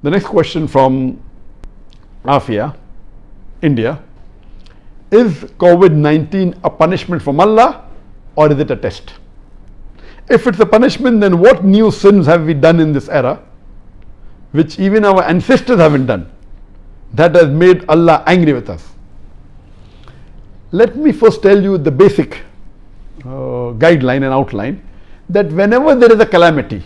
The next question from Afia, India. Is COVID-19 a punishment from Allah or is it a test? If it's a punishment, then what new sins have we done in this era which even our ancestors haven't done, that has made Allah angry with us? Let me first tell you the basic guideline and outline, that whenever there is a calamity,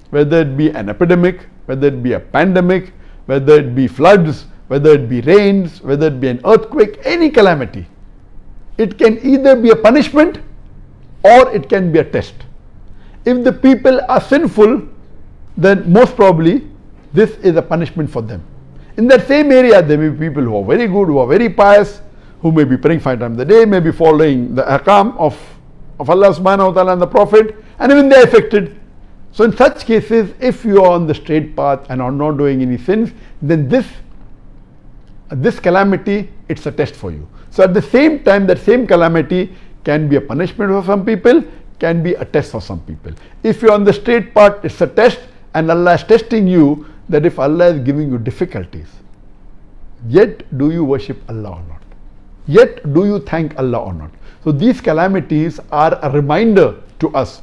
whether it be an epidemic, whether it be a pandemic, whether it be floods, whether it be rains, whether it be an earthquake, any calamity, it can either be a punishment or it can be a test. If the people are sinful, then most probably this is a punishment for them. In that same area, there may be people who are very good, who are very pious, who may be praying 5 times a day, may be following the ahkam of Allah subhanahu wa ta'ala and the Prophet, and even they are affected. So in such cases, if you are on the straight path and are not doing any sins, then this calamity, it's a test for you. So at the same time, that same calamity can be a punishment for some people, can be a test for some people. If you're on the straight path, it's a test, and Allah is testing you, that if Allah is giving you difficulties, yet do you worship Allah or not? Yet do you thank Allah or not? So these calamities are a reminder to us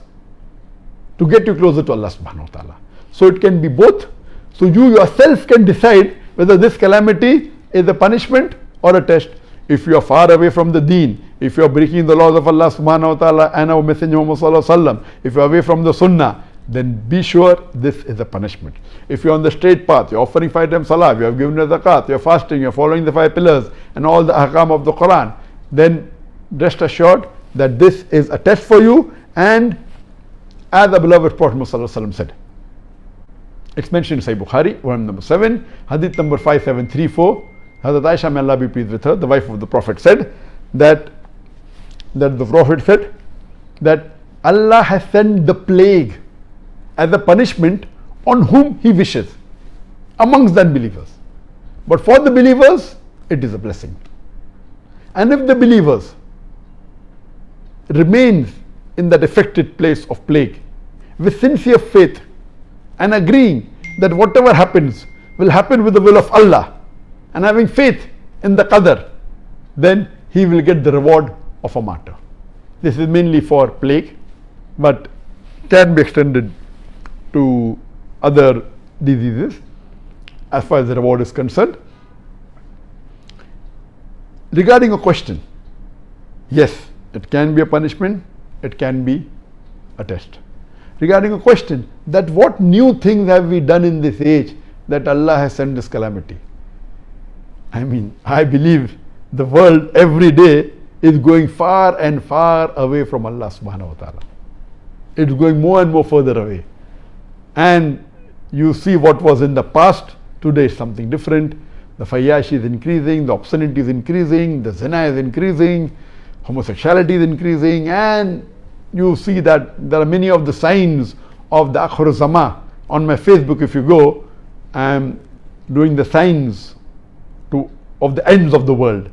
to get you closer to Allah subhanahu wa ta'ala. So it can be both. So you yourself can decide whether this calamity is a punishment or a test. If you are far away from the deen, if you are breaking the laws of Allah subhanahu wa ta'ala and our Messenger Muhammad sallallahu alaihi wasallam, if you are away from the sunnah, then be sure this is a punishment. If you are on the straight path, you are offering 5 times salah, you have given the zakat, you are fasting, you are following the 5 pillars and all the ahkam of the Quran, then rest assured that this is a test for you. And as the beloved Prophet Muhammad sallallahu alaihi wasallam said, it's mentioned in Sahih Bukhari, volume number 7, hadith number 5734, Hazrat Aisha, may Allah be pleased with her, the wife of the Prophet, said that the Prophet said that Allah has sent the plague as a punishment on whom He wishes amongst the unbelievers. But for the believers, it is a blessing. And if the believers remain in that affected place of plague with sincere faith and agreeing that whatever happens will happen with the will of Allah, and having faith in the qadr, then he will get the reward of a martyr. This is mainly for plague, but can be extended to other diseases as far as the reward is concerned. Regarding a question, yes, it can be a punishment, it can be a test. Regarding a question, that what new things have we done in this age that Allah has sent this calamity? I mean, I believe the world every day is going far and far away from Allah subhanahu wa ta'ala. It's going more and more further away. And you see what was in the past, today is something different. The fayashi is increasing, the obscenity is increasing, the zina is increasing, homosexuality is increasing, and you see that there are many of the signs of the Akhir Zama. On my Facebook, if you go, I am doing the signs of the ends of the world,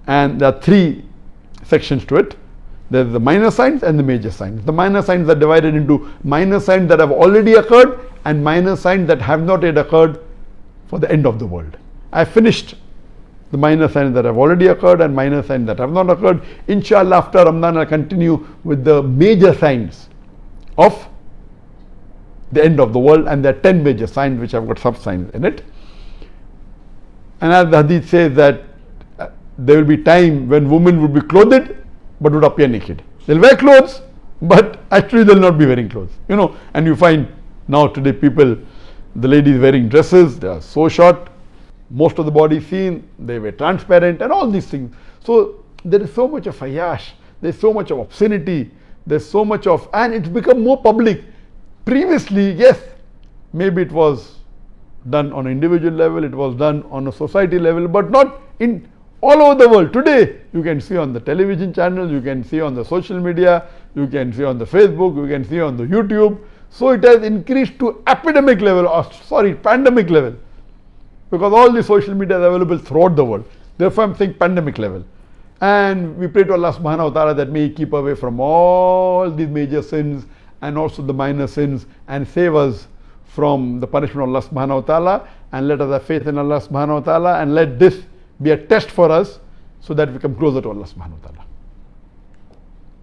and there are 3 sections to it. There is the minor signs and the major signs. The minor signs are divided into minor signs that have already occurred and minor signs that have not yet occurred for the end of the world. I finished the minor signs that have already occurred and minor signs that have not occurred. Inshallah, after Ramadan, I'll continue with the major signs of the end of the world, and there are 10 major signs which have got sub signs in it. And as the hadith says that there will be time when women would be clothed but would appear naked. They'll wear clothes, but actually they'll not be wearing clothes. And you find now today people, the ladies wearing dresses, they are so short, most of the body seen, they were transparent and all these things. So there is so much of fayash, there's so much of obscenity, there's so much of, and it's become more public. Previously, yes, maybe it was done on an individual level, it was done on a society level, but not in all over the world. Today, you can see on the television channels, you can see on the social media, you can see on the Facebook, you can see on the YouTube. So it has increased to pandemic level, because all the social media is available throughout the world. Therefore, I'm saying pandemic level. And we pray to Allah subhanahu wa ta'ala that may He keep away from all these major sins and also the minor sins, and save us from the punishment of Allah subhanahu wa ta'ala, and let us have faith in Allah subhanahu wa ta'ala, and let this be a test for us so that we come closer to Allah subhanahu wa ta'ala.